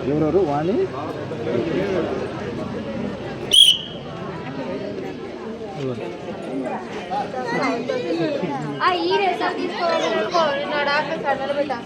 ఎవరెవరు వాణి ఈ రేసా తీసుకోవాలి డాక్టర్ సార్ పెట్టా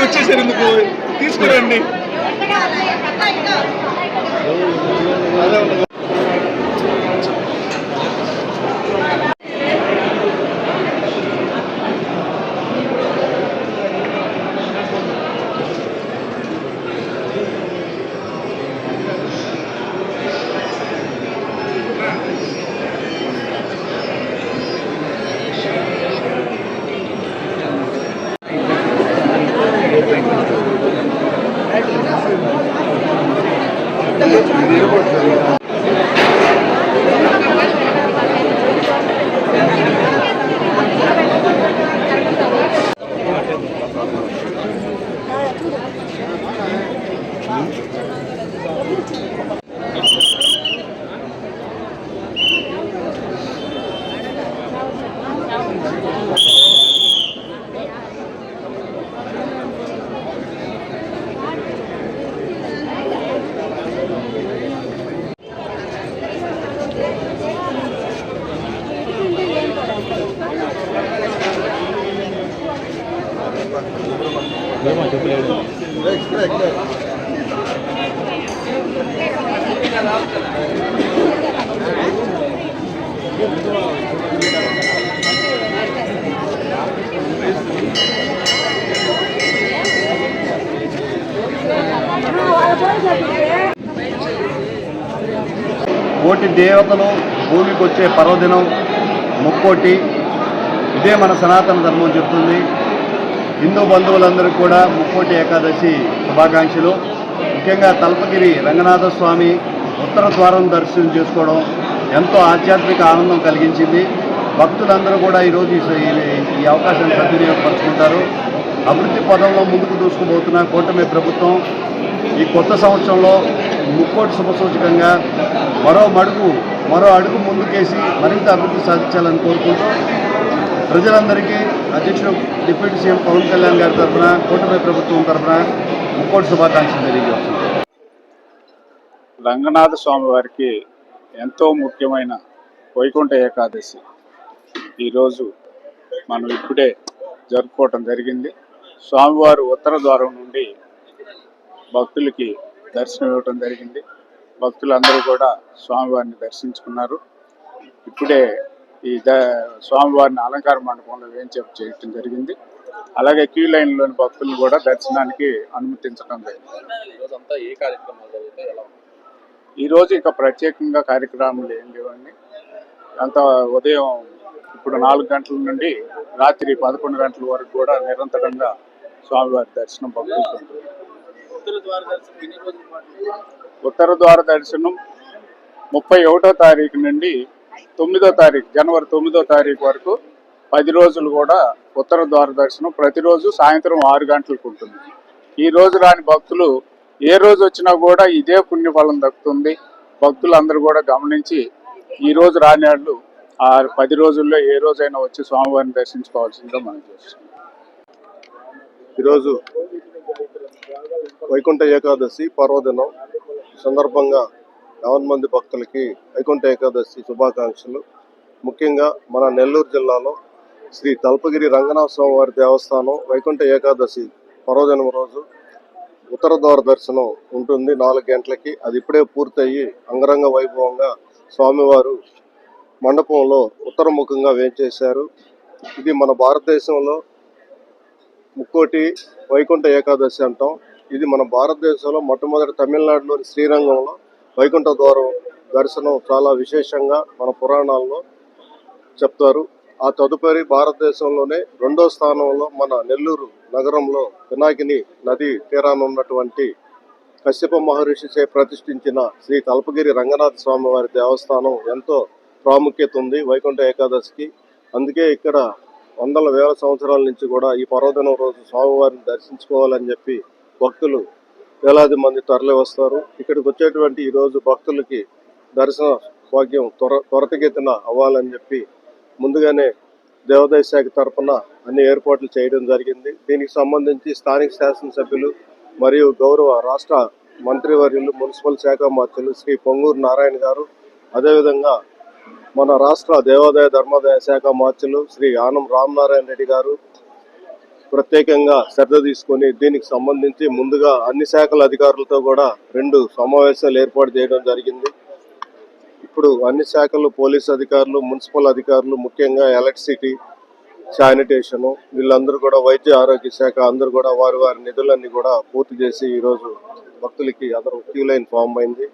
వచ్చేసారు ఎందుకు తీసుకురండి. కోటి దేవతలు భూమికి వచ్చే పర్వదినం ముక్కోటి. ఇదే మన సనాతన ధర్మం చెప్తుంది. హిందూ బంధువులందరికీ కూడా ముక్కోటి ఏకాదశి శుభాకాంక్షలు. ముఖ్యంగా తల్పగిరి రంగనాథ స్వామి ఉత్తర ద్వారం దర్శనం చేసుకోవడం ఎంతో ఆధ్యాత్మిక ఆనందం కలిగించింది. భక్తులందరూ కూడా ఈరోజు ఈ అవకాశాన్ని సద్వినియోగపరుచుకుంటారు. అభివృద్ధి పదంలో ముందుకు దూసుకుపోతున్న కూటమి ప్రభుత్వం ఈ కొత్త సంవత్సరంలో ముక్కోటి శుభసూచకంగా మరో అడుగు ముందుకేసి మరింత అభివృద్ధి సాధించాలని కోరుకుంటూ ప్రజలందరికీ అధ్యక్షుడు డిప్యూటీ సీఎం పవన్ కళ్యాణ్ గారి తరఫున కూటమి ప్రభుత్వం తరఫున ముక్కోటి శుభాకాంక్షలు తెలియజేస్తున్నాం. రంగనాథ స్వామి వారికి ఎంతో ముఖ్యమైన వైకుంఠ ఏకాదశి ఈరోజు మనం ఇప్పుడే జరుపుకోవటం జరిగింది. స్వామివారు ఉత్తర ద్వారం నుండి భక్తులకి దర్శనం ఇవ్వటం జరిగింది. భక్తులందరూ కూడా స్వామివారిని దర్శించుకున్నారు. ఇప్పుడే ఈ స్వామివారిని అలంకార మండపంలో వేయించేపు చేయటం జరిగింది. అలాగే క్యూ లైన్లోని భక్తులను కూడా దర్శనానికి అనుమతించడం జరిగింది. ఈరోజు ఇక ప్రత్యేకంగా కార్యక్రమాలు ఏం లేవండి. అంత ఉదయం ఇప్పుడు 4 గంటల నుండి రాత్రి 11 గంటల వరకు కూడా నిరంతరంగా స్వామివారి దర్శనం భక్తులకు ఉంటుంది. ఉత్తర ద్వార దర్శనం 31వ తారీఖు నుండి 9వ తారీఖు జనవరి 9వ తారీఖు వరకు 10 రోజులు కూడా ఉత్తర ద్వార దర్శనం ప్రతిరోజు సాయంత్రం 6 గంటలకు ఉంటుంది. ఈ రోజు రాని భక్తులు ఏ రోజు వచ్చినా కూడా ఇదే పుణ్యఫలం దక్కుతుంది. భక్తులందరూ కూడా గమనించి ఈ రోజు రాని వాళ్ళు ఆ 10 రోజుల్లో ఏ రోజైనా వచ్చి స్వామివారిని దర్శించుకోవాల్సిందిగా మనం చేస్తున్నాం. ఈరోజు వైకుంఠ ఏకాదశి పర్వదినం సందర్భంగా 50 మంది భక్తులకి వైకుంఠ ఏకాదశి శుభాకాంక్షలు. ముఖ్యంగా మన నెల్లూరు జిల్లాలో శ్రీ తల్పగిరి రంగనాథ స్వామి వారి దేవస్థానం వైకుంఠ ఏకాదశి పర్వదినం రోజు ఉత్తర ద్వార దర్శనం ఉంటుంది 4 గంటలకి. అది ఇప్పుడే పూర్తయ్యి అంగరంగ వైభవంగా స్వామివారు మండపంలో ఉత్తరముఖంగా వేంచేశారు. ఇది మన భారతదేశంలో ముక్కోటి వైకుంఠ ఏకాదశి అంటాం. ఇది మన భారతదేశంలో మొట్టమొదటి తమిళనాడులోని శ్రీరంగంలో వైకుంఠ ద్వారం దర్శనం చాలా విశేషంగా మన పురాణాల్లో చెప్తారు. ఆ తదుపరి భారతదేశంలోనే 2వ స్థానంలో మన నెల్లూరు నగరంలో పినాకిని నది తీరాన ఉన్నటువంటి కశ్యప మహర్షిచే ప్రతిష్ఠించిన శ్రీ తల్పగిరి రంగనాథ స్వామి వారి దేవస్థానం ఎంతో ప్రాముఖ్యత ఉంది వైకుంఠ ఏకాదశికి. అందుకే ఇక్కడ వందల వేల సంవత్సరాల నుంచి కూడా ఈ పర్వదినం రోజు స్వామివారిని దర్శించుకోవాలని చెప్పి భక్తులు వేలాది మంది తరలి వస్తారు. ఇక్కడికి వచ్చేటువంటి ఈరోజు భక్తులకి దర్శన భాగ్యం త్వరితగతిన అవ్వాలని చెప్పి ముందుగానే దేవాదాయ శాఖ తరఫున అన్ని ఏర్పాట్లు చేయడం జరిగింది. దీనికి సంబంధించి స్థానిక శాసనసభ్యులు మరియు గౌరవ రాష్ట్ర మంత్రివర్యులు మున్సిపల్ శాఖ మంత్రులు శ్రీ పొంగూరు నారాయణ గారు, అదేవిధంగా మన రాష్ట్ర దేవాదాయ ధర్మాదాయ శాఖ మంత్రులు శ్రీ ఆనం రామనారాయణ రెడ్డి గారు ప్రత్యేకంగా శ్రద్ధ తీసుకొని దీనికి సంబంధించి ముందుగా అన్ని శాఖల అధికారులతో కూడా 2 సమావేశాలు ఏర్పాటు చేయడం జరిగింది. ఇప్పుడు అన్ని శాఖలు పోలీస్ అధికారులు, మున్సిపల్ అధికారులు, ముఖ్యంగా ఎలక్ట్రిసిటీ, శానిటేషను వీళ్ళందరూ కూడా వైద్య ఆరోగ్య శాఖ అందరూ కూడా వారి వారి నిధులన్నీ కూడా పూర్తి చేసి ఈరోజు భక్తులకి అందరూ క్యూ లైన్ ఫామ్ అయింది.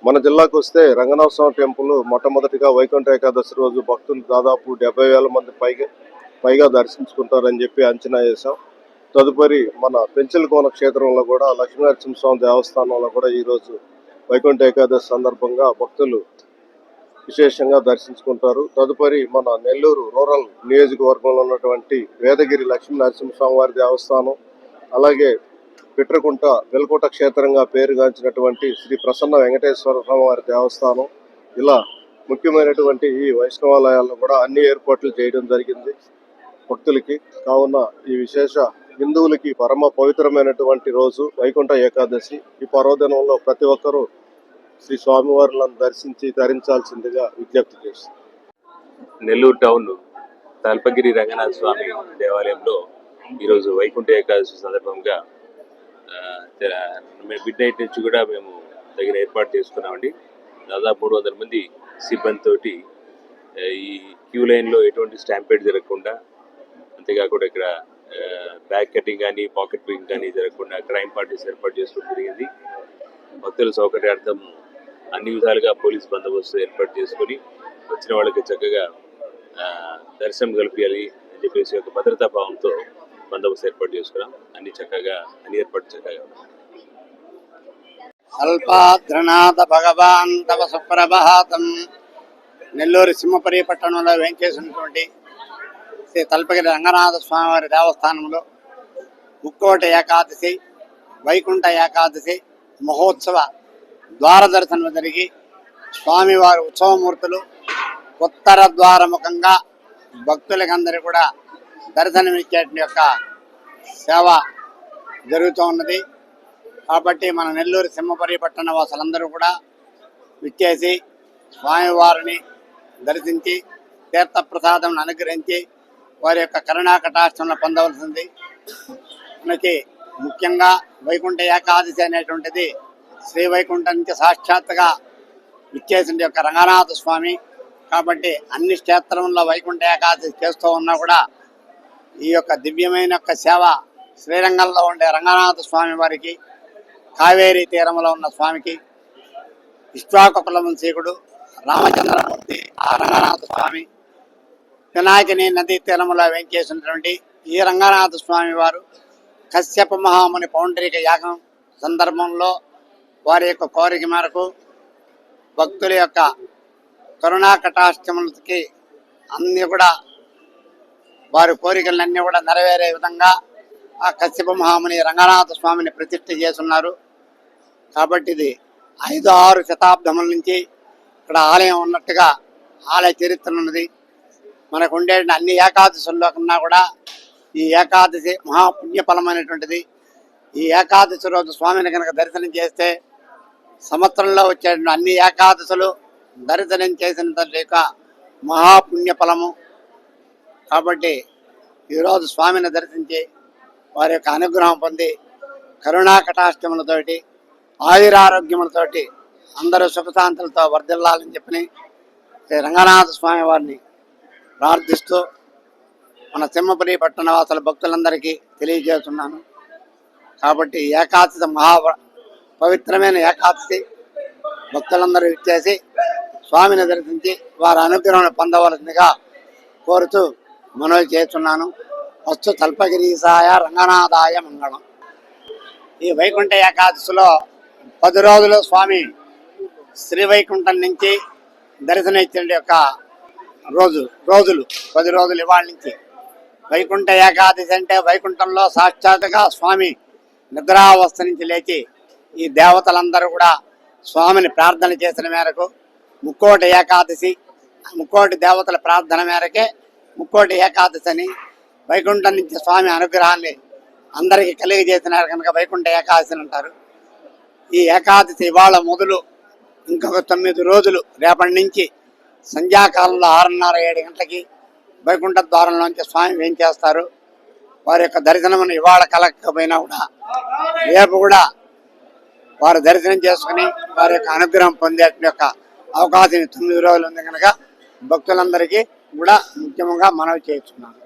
మన జిల్లాకు వస్తే రంగనాథ స్వామి టెంపుల్ మొట్టమొదటిగా వైకుంఠ ఏకాదశి రోజు భక్తులు దాదాపు 70,000 మంది పైగా దర్శించుకుంటారని చెప్పి అంచనా వేశాం. తదుపరి మన పెంచలకోన క్షేత్రంలో కూడా లక్ష్మీనరసింహస్వామి దేవస్థానంలో కూడా ఈరోజు వైకుంఠ ఏకాదశి సందర్భంగా భక్తులు విశేషంగా దర్శించుకుంటారు. తదుపరి మన నెల్లూరు రూరల్ నియోజకవర్గంలో ఉన్నటువంటి వేదగిరి లక్ష్మీ నరసింహస్వామి వారి దేవస్థానం, అలాగే పిట్రకుంట వెల్కోట క్షేత్రంగా పేరుగాంచినటువంటి శ్రీ ప్రసన్న వెంకటేశ్వర స్వామి వారి దేవస్థానం, ఇలా ముఖ్యమైనటువంటి ఈ వైష్ణవాలయాల్లో కూడా అన్ని ఏర్పాట్లు చేయడం జరిగింది భక్తులకి. కావున ఈ విశేష హిందువులకి పరమ పవిత్రమైనటువంటి రోజు వైకుంఠ ఏకాదశి. ఈ పర్వదినంలో ప్రతి ఒక్కరూ శ్రీ స్వామివారులను దర్శించి ధరించాల్సిందిగా విజ్ఞప్తి చేస్తుంది. నెల్లూరు టౌన్ తల్పగిరి రంగనాథ స్వామి దేవాలయంలో ఈరోజు వైకుంఠ ఏకాదశి సందర్భంగా మిడ్ నైట్ నుంచి కూడా మేము తగిన ఏర్పాటు చేసుకున్నామండి. దాదాపు 300 మంది సిబ్బందితోటి ఈ క్యూ లైన్లో ఎటువంటి స్టాంపేడ్ జరగకుండా, అంతేకాకుండా ఇక్కడ బ్యాగ్ కటింగ్ కానీ పాకెట్ పికింగ్ కానీ జరగకుండా క్రైమ్ పార్టీస్ ఏర్పాటు చేసుకోవడం జరిగింది. భక్తుల సౌకర్యార్థం అన్ని విధాలుగా పోలీస్ బందోబస్తు ఏర్పాటు చేసుకొని వచ్చిన వాళ్ళకి చక్కగా దర్శనం కల్పించాలి అని చెప్పేసి ఒక భద్రతా భావంతో బందోబస్తు ఏర్పాటు చేసుకున్నాం. అన్ని ఏర్పాటు చక్కగా అల్పాద్రనాథ భగవాన్ తవ సుప్రభాతం. నెల్లూరు సింహపురి పట్టణంలో వేంచేసినటువంటి శ్రీ తల్పగిరి రంగనాథ స్వామివారి దేవస్థానంలో ముక్కోటి ఏకాదశి, వైకుంఠ ఏకాదశి మహోత్సవ ద్వార దర్శనం జరిగి స్వామివారి ఉత్సవమూర్తులు ఉత్తర ద్వారముఖంగా భక్తులకందరూ కూడా దర్శనమిచ్చే యొక్క సేవ జరుగుతూ ఉన్నది. కాబట్టి మన నెల్లూరు సింహపురి పట్టణ వాసులందరూ కూడా విచ్చేసి స్వామివారిని దర్శించి తీర్థప్రసాదం అనుగ్రహించి వారి యొక్క కరుణా కటాక్షంలో పొందవలసింది. మనకి ముఖ్యంగా వైకుంఠ ఏకాదశి అనేటువంటిది శ్రీ వైకుంఠం నుంచి సాక్షాత్తుగా విచ్చేసిన యొక్క రంగనాథ స్వామి. కాబట్టి అన్ని క్షేత్రంలో వైకుంఠ ఏకాదశి చేస్తూ ఉన్నా కూడా ఈ యొక్క దివ్యమైన యొక్క సేవ శ్రీరంగంలో ఉండే రంగనాథ స్వామి వారికి, కావేరీ తీరంలో ఉన్న స్వామికి, విశ్వాకుల వంశీకుడు రామచంద్రమూర్తి ఆ రంగనాథ స్వామి, పినాకిని నదీ తీరంలో వెంచేసినటువంటి ఈ రంగనాథ స్వామి వారు కశ్యప మహాముని పౌండరిక యాగం సందర్భంలో వారి యొక్క కోరిక మేరకు భక్తుల యొక్క కరుణా కటాక్షములకి అన్నీ కూడా వారి కోరికలన్నీ కూడా నెరవేరే విధంగా ఆ కశ్యప మహాముని రంగనాథ స్వామిని ప్రతిష్ఠ చేస్తున్నారు. కాబట్టి ఇది 5-6 శతాబ్దముల నుంచి ఇక్కడ ఆలయం ఉన్నట్టుగా ఆలయ చరిత్ర ఉన్నది. మనకు ఉండే అన్ని ఏకాదశుల్లో కన్నా కూడా ఈ ఏకాదశి మహాపుణ్యఫలమైనటువంటిది. ఈ ఏకాదశి రోజు స్వామిని కనుక దర్శనం చేస్తే సంవత్సరంలో వచ్చే అన్ని ఏకాదశులు దర్శనం చేసిన యొక్క మహాపుణ్యఫలము. కాబట్టి ఈరోజు స్వామిని దర్శించి వారి యొక్క అనుగ్రహం పొంది కరుణా కటాక్షములతోటి ఆయురారోగ్యములతోటి అందరూ సుఖశాంతులతో వర్ధిల్లాలని చెప్పని శ్రీ రంగనాథ స్వామి వారిని ప్రార్థిస్తూ మన సింహపురి పట్టణవాసుల భక్తులందరికీ తెలియజేస్తున్నాను. కాబట్టి ఏకాదశి పవిత్రమైన ఏకాదశి భక్తులందరూ ఇచ్చేసి స్వామిని దర్శించి వారి అనుగ్రహం పొందవలసిందిగా కోరుతూ మనవి చేస్తున్నాను. ఫస్ట్ తల్పగిరీసాయ రంగనాథాయ మంగళం. ఈ వైకుంఠ ఏకాదశిలో 10 రోజులు స్వామి శ్రీవైకుంఠం నుంచి దర్శనం ఇచ్చిన యొక్క రోజులు 10 రోజులు ఇవాళ నుంచి. వైకుంఠ ఏకాదశి అంటే వైకుంఠంలో సాక్షాత్తుగా స్వామి నిద్రావస్థ నుంచి లేచి ఈ దేవతలందరూ కూడా స్వామిని ప్రార్థన చేసిన మేరకు ముక్కోటి ఏకాదశి, ముక్కోటి దేవతల ప్రార్థన మేరకే ముక్కోటి ఏకాదశి అని వైకుంఠం నుంచి స్వామి అనుగ్రహాన్ని అందరికీ కలిగజేసినారు కనుక వైకుంఠ ఏకాదశి అంటారు. ఈ ఏకాదశి ఇవాళ మొదలు ఇంకొక 9 రోజులు రేపటి నుంచి సంధ్యాకాలంలో 6:30-7 గంటలకి వైకుంఠ ద్వారంలోంచి స్వామి వేంచేస్తారు. వారి యొక్క దర్శనమును ఇవాళ కలగకపోయినా కూడా రేపు కూడా వారు దర్శనం చేసుకుని వారి యొక్క అనుగ్రహం పొందే యొక్క అవకాశం 9 రోజులు ఉంది కనుక భక్తులందరికీ కూడా ముఖ్యంగా మనవి చేస్తున్నాను.